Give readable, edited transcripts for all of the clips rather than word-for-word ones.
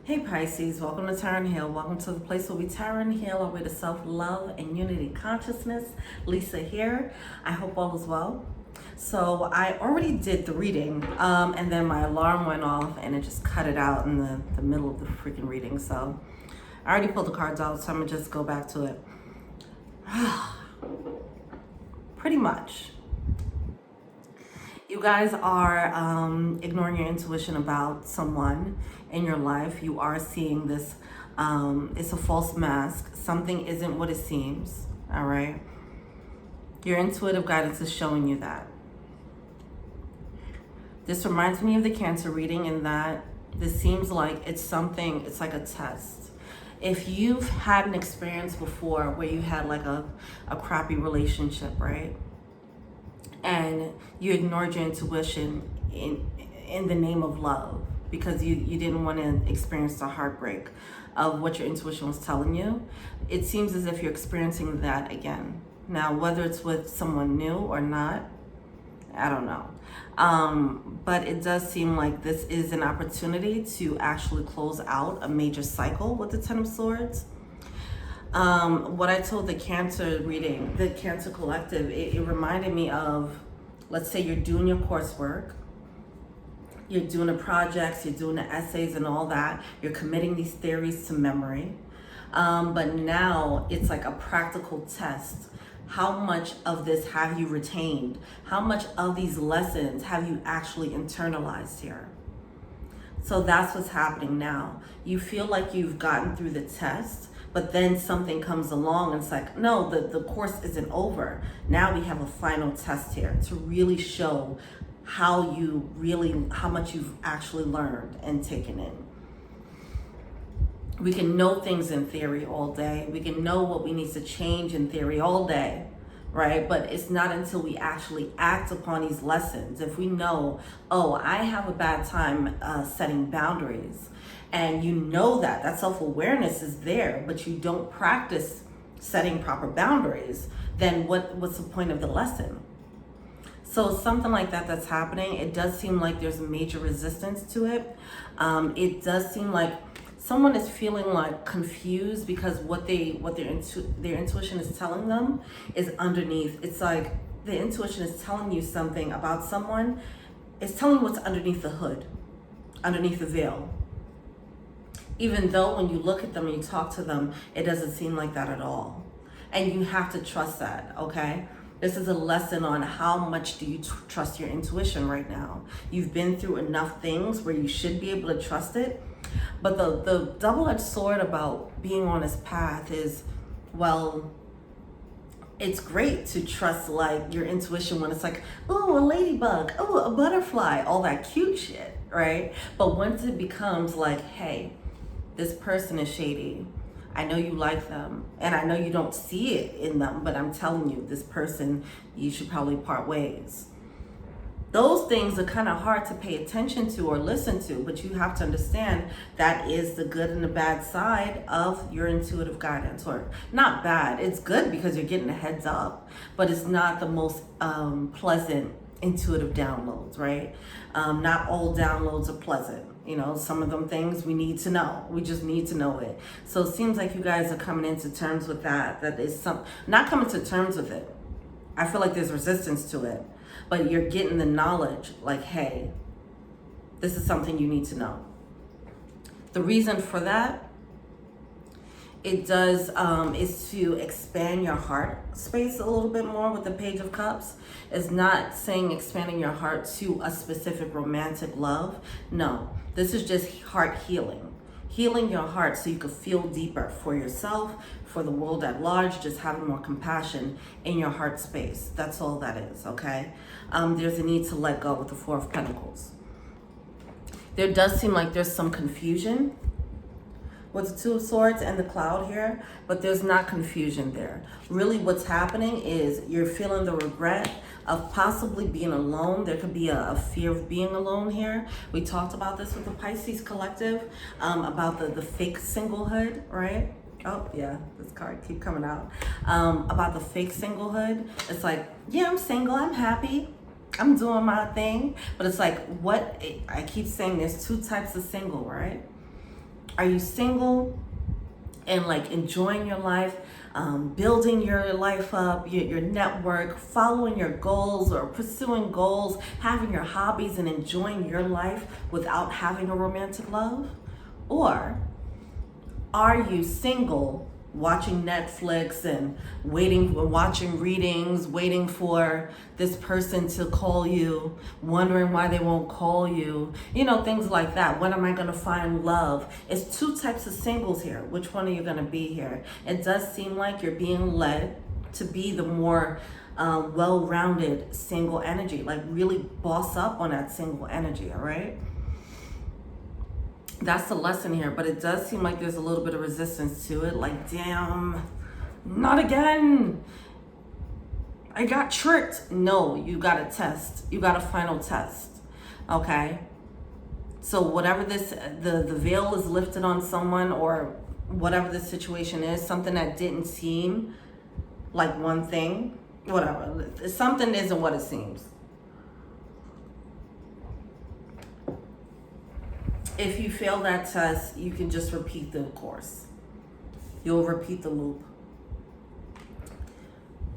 Hey Pisces, welcome to Tarot and Heal. Welcome to the place where we tarot and heal our way to self-love and unity consciousness. Lisa here. I hope all is well. So I already did the reading and then my alarm went off and it just cut it out in the middle of the freaking reading. So I already pulled the cards out, so I'm gonna just go back to it. Pretty much. You guys are ignoring your intuition about someone in your life. You are seeing this, it's a false mask. Something isn't what it seems, all right? Your intuitive guidance is showing you that. This reminds me of the Cancer reading in that this seems like it's something, it's like a test. If you've had an experience before where you had like a crappy relationship, right? And you ignored your intuition in the name of love because you didn't want to experience the heartbreak of what your intuition was telling you. It seems as if you're experiencing that again. Now, whether it's with someone new or not, I don't know. But it does seem like this is an opportunity to actually close out a major cycle with the Ten of Swords. What I told the Cancer reading, the Cancer Collective, it reminded me of, let's say you're doing your coursework, you're doing the projects, you're doing the essays and all that, you're committing these theories to memory, but now it's like a practical test. How much of this have you retained? How much of these lessons have you actually internalized here? So that's what's happening now. You feel like you've gotten through the test, but then something comes along and it's like, no, the course isn't over. Now we have a final test here to really show how much you've actually learned and taken in. We can know things in theory all day. We can know what we need to change in theory all day, right? But it's not until we actually act upon these lessons. If we know, oh, I have a bad time setting boundaries, and you know that self-awareness is there, but you don't practice setting proper boundaries, then what's the point of the lesson? So something like that that's happening. It does seem like there's a major resistance to it. It does seem like someone is feeling like confused because what their intuition is telling them is underneath. It's like the intuition is telling you something about someone. It's telling you what's underneath the hood, underneath the veil. Even though when you look at them and you talk to them, it doesn't seem like that at all. And you have to trust that, okay? This is a lesson on how much do you trust your intuition right now. You've been through enough things where you should be able to trust it. But the double-edged sword about being on this path is, well, it's great to trust like your intuition when it's like, oh, a ladybug, oh, a butterfly, all that cute shit, right? But once it becomes like, hey, this person is shady. I know you like them, and I know you don't see it in them, but I'm telling you, this person, you should probably part ways. Those things are kind of hard to pay attention to or listen to, but you have to understand that is the good and the bad side of your intuitive guidance. Or not bad, it's good because you're getting a heads up, but it's not the most pleasant intuitive downloads, right? Not all downloads are pleasant. You know, some of them things we need to know. We just need to know it. So it seems like you guys are coming into terms with that. That is not coming to terms with it. I feel like there's resistance to it, but you're getting the knowledge like, hey, this is something you need to know. The reason for that, it does, is to expand your heart space a little bit more with the Page of Cups. It's not saying expanding your heart to a specific romantic love. No, this is just heart healing. Healing your heart so you can feel deeper for yourself, for the world at large, just having more compassion in your heart space. That's all that is, okay? There's a need to let go with the Four of Pentacles. There does seem like there's some confusion with the Two of Swords and the Cloud here, but there's not confusion there. Really what's happening is you're feeling the regret of possibly being alone. There could be a fear of being alone here. We talked about this with the Pisces Collective, about the fake singlehood, right? Oh yeah, this card keep coming out. About the fake singlehood. It's like, yeah, I'm single, I'm happy, I'm doing my thing. But it's like, I keep saying there's two types of single, right? Are you single and like enjoying your life, building your life up, your network, following your goals or pursuing goals, having your hobbies and enjoying your life without having a romantic love? Or are you single, watching Netflix and watching readings, waiting for this person to call you, wondering why they won't call you, things like that. When am I going to find love? It's two types of singles here. Which one are you going to be here? It does seem like you're being led to be the more well-rounded single energy, like really boss up on that single energy, all right? That's the lesson here, but it does seem like there's a little bit of resistance to it. Like, damn, not again. I got tricked. No, you got a test. You got a final test, okay? So whatever the veil is lifted on someone, or whatever the situation is, something that didn't seem like one thing, whatever. Something isn't what it seems. If you fail that test, you can just repeat the course. You'll repeat the loop.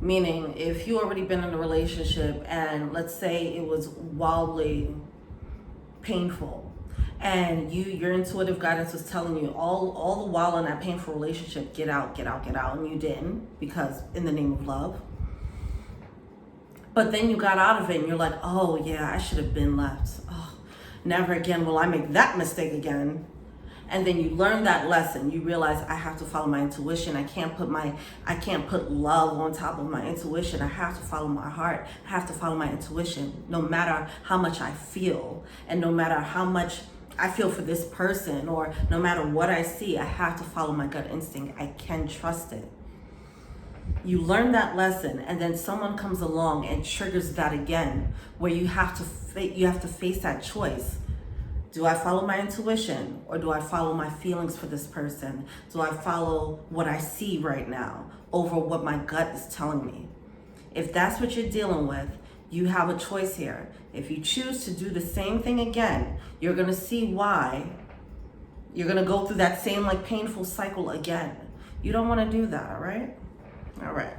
Meaning, if you already been in a relationship and let's say it was wildly painful, and your intuitive guidance was telling you all the while in that painful relationship, get out, and you didn't, because in the name of love. But then you got out of it and you're like, oh yeah, I should have been left. Oh, never again will I make that mistake again. And then you learn that lesson. You realize, I have to follow my intuition. I can't put love on top of my intuition. I have to follow my heart. I have to follow my intuition, no matter how much I feel, and no matter how much I feel for this person, or no matter what I see, I have to follow my gut instinct. I can trust it. You learn that lesson, and then someone comes along and triggers that again, where you have to face that choice. Do I follow my intuition, or do I follow my feelings for this person? Do I follow what I see right now over what my gut is telling me? If that's what you're dealing with, you have a choice here. If you choose to do the same thing again, you're going to see why. You're going to go through that same painful cycle again. You don't want to do that, all right? All right.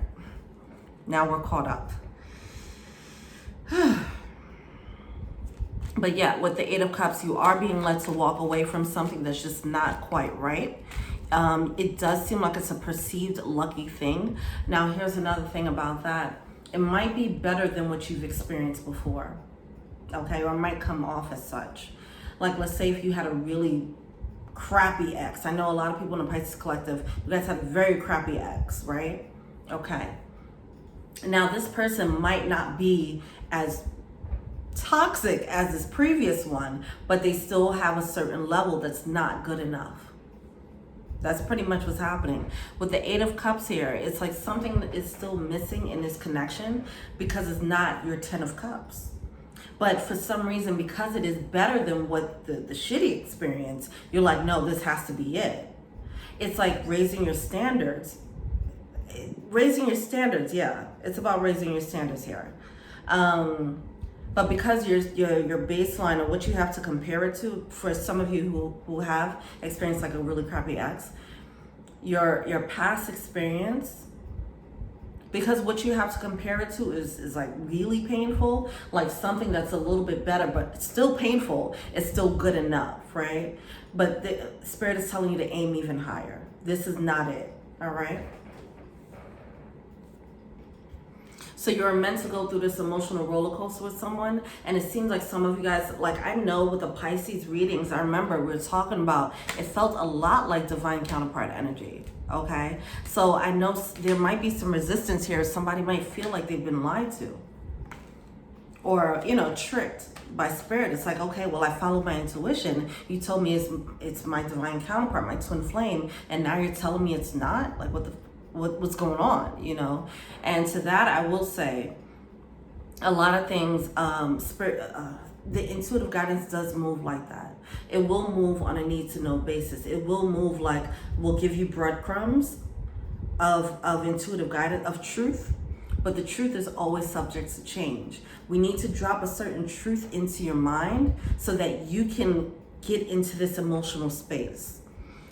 Now we're caught up. But yeah, with the Eight of Cups, you are being led to walk away from something that's just not quite right. It does seem like it's a perceived lucky thing. Now, here's another thing about that. It might be better than what you've experienced before, okay? Or it might come off as such. Like, let's say if you had a really crappy ex. I know a lot of people in the Pisces Collective, you guys have a very crappy ex, right? Okay. Now, this person might not be as toxic as this previous one, but they still have a certain level that's not good enough. That's pretty much what's happening. With the Eight of Cups here, it's like something that is still missing in this connection, because it's not your Ten of Cups. But for some reason, because it is better than what the shitty experience, you're like, no, this has to be it. It's like raising your standards. Raising your standards, yeah. It's about raising your standards here. But because your baseline, or what you have to compare it to, for some of you who have experienced like a really crappy ex, your past experience, because what you have to compare it to is like really painful, like something that's a little bit better, but it's still painful, it's still good enough, right? But the Spirit is telling you to aim even higher. This is not it, all right? So you're meant to go through this emotional roller coaster with someone, and it seems like some of you guys, like I know with the Pisces readings, I remember we were talking about, it felt a lot like divine counterpart energy, okay? So I know there might be some resistance here. Somebody might feel like they've been lied to, or, tricked by Spirit. It's like, okay, well, I followed my intuition. You told me it's my divine counterpart, my twin flame, and now you're telling me it's not? Like, what's going on, And to that, I will say, a lot of things, the intuitive guidance does move like that. It will move on a need-to-know basis. It will move like, we'll give you breadcrumbs of intuitive guidance, of truth, but the truth is always subject to change. We need to drop a certain truth into your mind so that you can get into this emotional space.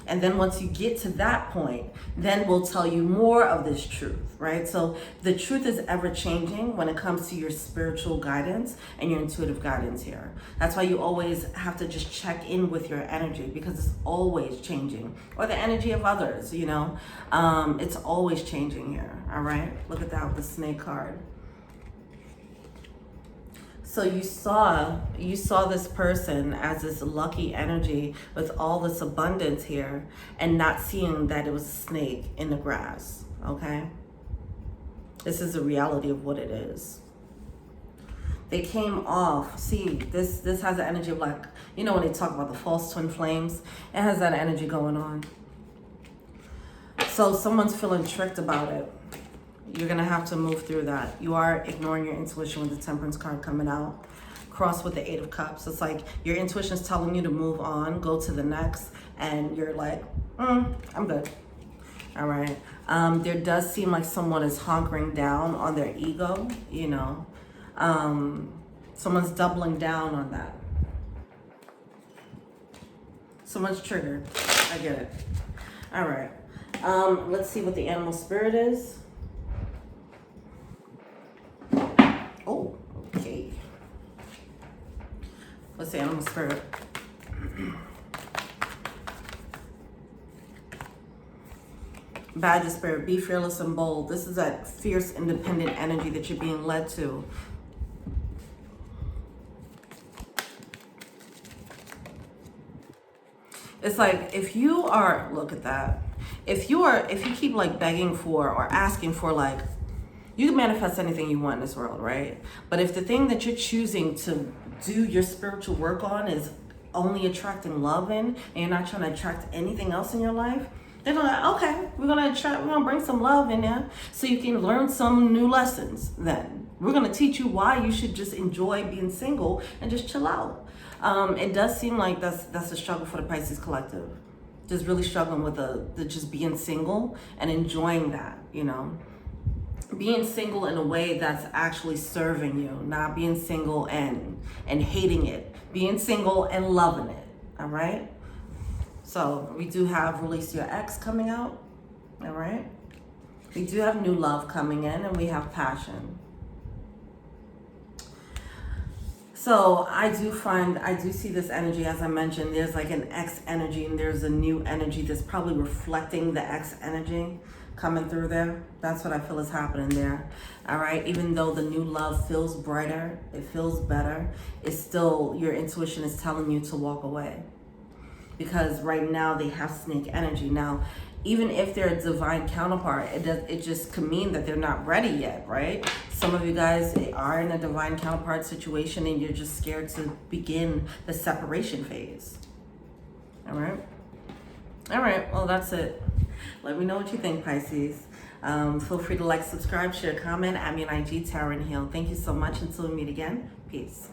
And then once you get to that point, then we'll tell you more of this truth, right? So the truth is ever changing when it comes to your spiritual guidance and your intuitive guidance here. That's why you always have to just check in with your energy, because it's always changing. Or the energy of others, you know? It's always changing here, all right? Look at that with the snake card. So you saw this person as this lucky energy with all this abundance here, and not seeing that it was a snake in the grass, okay? This is the reality of what it is. They came off, see, this has the energy of, like, you know when they talk about the false twin flames? It has that energy going on. So someone's feeling tricked about it. You're going to have to move through that. You are ignoring your intuition with the Temperance card coming out. Cross with the Eight of Cups. It's like your intuition is telling you to move on, go to the next, and you're like, I'm good. All right. There does seem like someone is hunkering down on their ego, you know. Someone's doubling down on that. Someone's triggered. I get it. All right. Let's see what the animal spirit is. Oh, okay. What's the animal spirit? Badger spirit, be fearless and bold. This is that fierce, independent energy that you're being led to. It's like, if you are, look at that. If you keep like begging for or asking for, like, you can manifest anything you want in this world, right? But if the thing that you're choosing to do your spiritual work on is only attracting love in, and you're not trying to attract anything else in your life, they're like, okay, we're gonna bring some love in there so you can learn some new lessons. Then we're gonna teach you why you should just enjoy being single and just chill out. It does seem like that's a struggle for the Pisces collective. Just really struggling with the just being single and enjoying that, you know. Being single in a way that's actually serving you, not being single and hating it. Being single and loving it, all right? So we do have Release Your Ex coming out, all right? We do have new love coming in, and we have passion. So I do see this energy, as I mentioned. There's like an ex energy, and there's a new energy that's probably reflecting the ex energy coming through there. That's what I feel is happening there. All right. Even though the new love feels brighter, it feels better, it's still, your intuition is telling you to walk away, because right now they have snake energy. Now, even if they're a divine counterpart, it just could mean that they're not ready yet, right? Some of you guys are in a divine counterpart situation, and you're just scared to begin the separation phase. All right. All right. Well, that's it. Let me know what you think, Pisces. Feel free to like, subscribe, share, comment. I'm your IG, Tarot and Heal. Thank you so much. Until we meet again, peace.